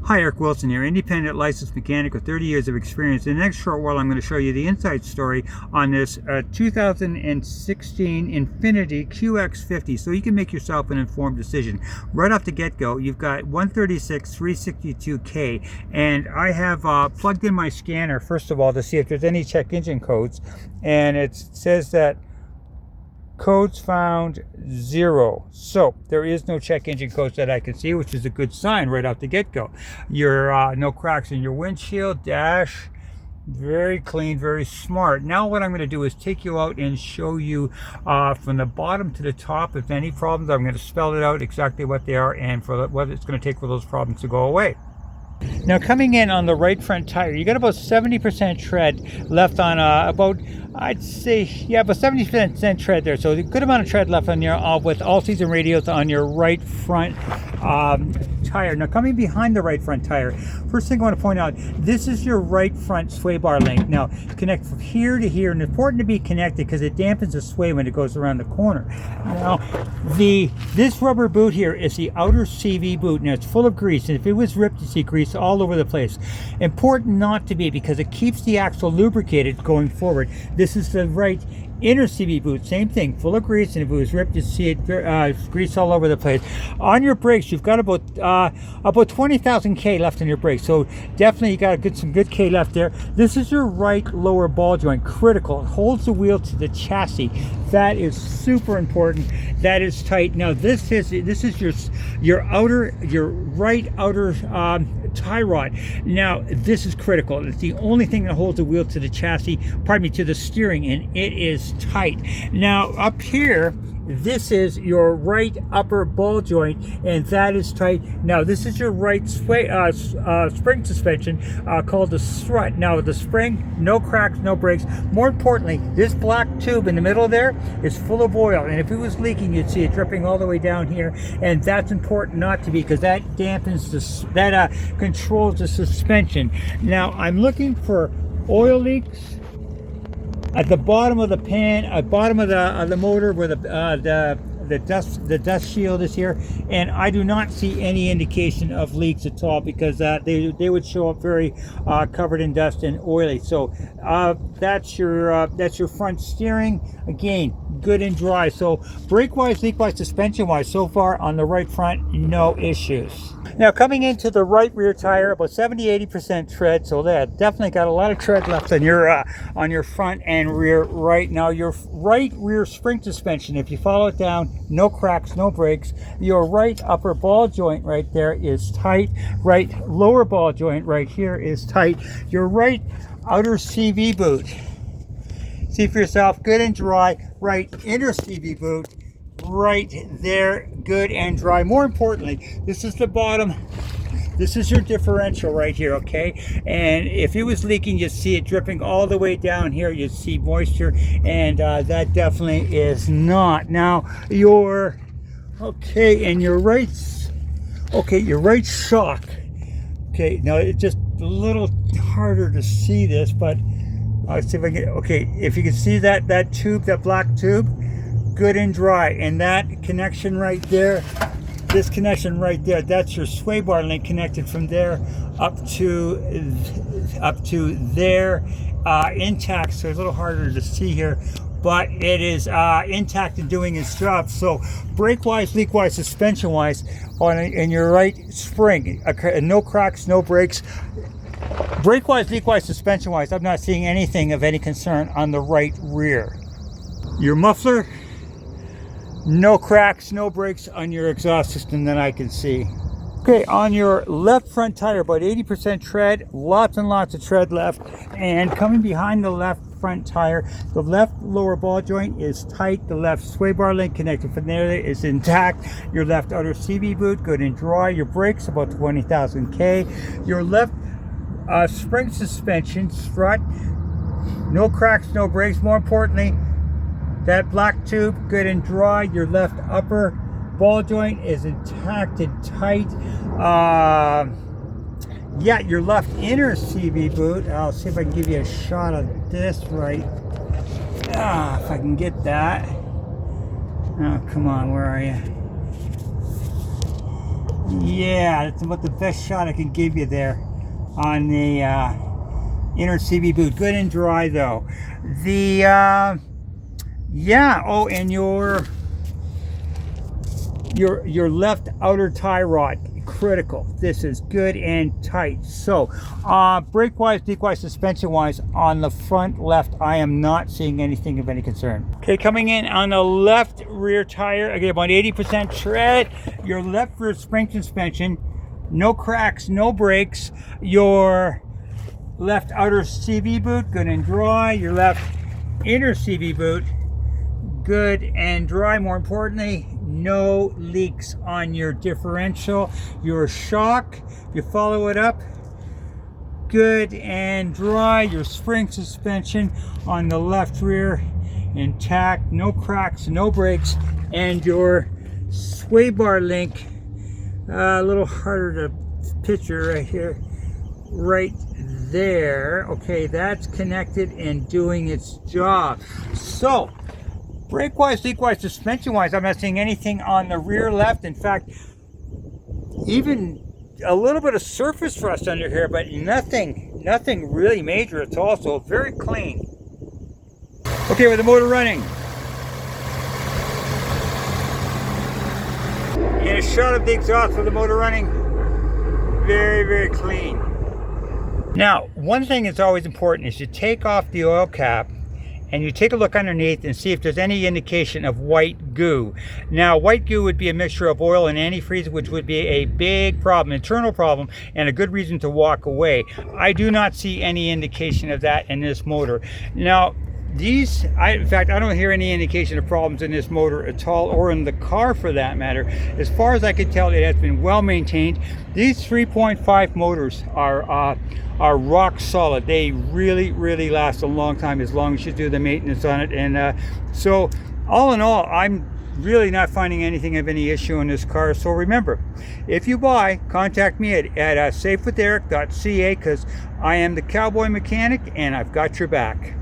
Hi, Eric Wilson here, independent licensed mechanic with 30 years of experience. In the next short while, I'm going to show you the inside story on this 2016 Infiniti qx50, so you can make yourself an informed decision. Right off the get-go, you've got 136 362K, and I have plugged in my scanner, first of all, to see if there's any check engine codes, and it says that codes found 0. So there is no check engine codes that I can see, which is a good sign right out the get-go. Your no cracks in your windshield, dash, very clean, very smart. Now what I'm going to do is take you out and show you from the bottom to the top. If any problems, I'm going to spell it out exactly what they are and for what it's going to take for those problems to go away. Now coming in on the right front tire, you got about 70% tread left on about, I'd say, yeah, about 70% tread there. So a good amount of tread left on your with all-season radios on your right front tire. Now coming behind the right front tire, first thing I want to point out, this is your right front sway bar link. Now connect from here to here, and it's important to be connected because it dampens the sway when it goes around the corner. Now this rubber boot here is the outer CV boot. Now it's full of grease, and if it was ripped, you see grease all over the place. Important not to be, because it keeps the axle lubricated going forward. This is the right inner CV boot, same thing, full of grease, and if it was ripped, you see it grease all over the place. On your brakes, you've got about 20,000 K left in your brakes, so definitely you got some good K left there. This is your right lower ball joint, critical. It holds the wheel to the chassis. That is super important. That is tight. Now this is your right outer tie rod. Now this is critical. It's the only thing that holds the wheel to the chassis, pardon me, to the steering, and it is tight. Now up here, this is your right upper ball joint, and that is tight. Now this is your right spring suspension called the strut. Now the spring, no cracks, no breaks. More importantly, this black tube in the middle there is full of oil, and if it was leaking, you'd see it dripping all the way down here, and that's important not to be, because that dampens controls the suspension. Now I'm looking for oil leaks at the bottom of the pan, at bottom of the motor, where the dust shield is here, and I do not see any indication of leaks at all, because they would show up very covered in dust and oily. So that's your front steering. Again, good and dry. So brake wise, leak wise, suspension wise, so far on the right front, no issues. Now coming into the right rear tire, about 70-80% tread, so that definitely got a lot of tread left on your front and rear right. Now your right rear spring suspension, if you follow it down, no cracks, no breaks. Your right upper ball joint right there is tight. Right lower ball joint right here is tight. Your right outer CV boot, see for yourself, good and dry. Right inner CV boot, right there, good and dry. More importantly, this is the bottom. This is your differential right here, okay? And if it was leaking, you'd see it dripping all the way down here. You'd see moisture, and that definitely is not. Now, your right shock. Okay, now it's just a little harder to see this, but I'll see if I can. Okay, if you can see that tube, that black tube, good and dry, and that connection right there, this connection right there, that's your sway bar link connected from there up to there, intact. So it's a little harder to see here, but it is intact and doing its job. So brake wise, leak wise, suspension wise, in your right spring, no cracks, no breaks. Brake wise, leak wise, suspension wise, I'm not seeing anything of any concern on the right rear. Your muffler, no cracks, no breaks on your exhaust system that I can see. Okay, on your left front tire, about 80% tread, lots and lots of tread left. And coming behind the left front tire, the left lower ball joint is tight. The left sway bar link connected from there is intact. Your left outer CV boot, good and dry. Your brakes, about 20,000 K. Your left spring suspension, strut, no cracks, no breaks. More importantly, that black tube, good and dry. Your left upper ball joint is intact and tight. Yeah, your left inner CV boot, I'll see if I can give you a shot of this right. If I can get that. Oh, come on, where are you? Yeah, that's about the best shot I can give you there on the inner CV boot. Good and dry though. The yeah, oh, and your left outer tie rod, critical. This is good and tight. So brake wise, deep wise, suspension wise, on the front left, I am not seeing anything of any concern. Okay, coming in on the left rear tire, again about 80% tread. Your left rear spring suspension, no cracks, no breaks. Your left outer CV boot, good and dry. Your left inner CV boot, good and dry. More importantly, no leaks on your differential. Your shock, if you follow it up, good and dry. Your spring suspension on the left rear, intact, no cracks, no breaks. And your sway bar link, a little harder to picture right here, right there. Okay, that's connected and doing its job. So brake wise, leak wise, suspension wise, I'm not seeing anything on the rear left. In fact, even a little bit of surface rust under here, but nothing really major at all. So very clean. Okay, with the motor running, and a shot of the exhaust with the motor running, very clean. Now, one thing that's always important is you take off the oil cap and you take a look underneath and see if there's any indication of white goo. Now, white goo would be a mixture of oil and antifreeze, which would be a big problem, internal problem, and a good reason to walk away. I do not see any indication of that in this motor. Now, in fact, I don't hear any indication of problems in this motor at all, or in the car for that matter. As far as I can tell, it has been well maintained. These 3.5 motors are rock solid. They really last a long time, as long as you do the maintenance on it. And so all in all, I'm really not finding anything of any issue in this car. So remember, if you buy, contact me at safewitheric.ca, because I am the cowboy mechanic and I've got your back.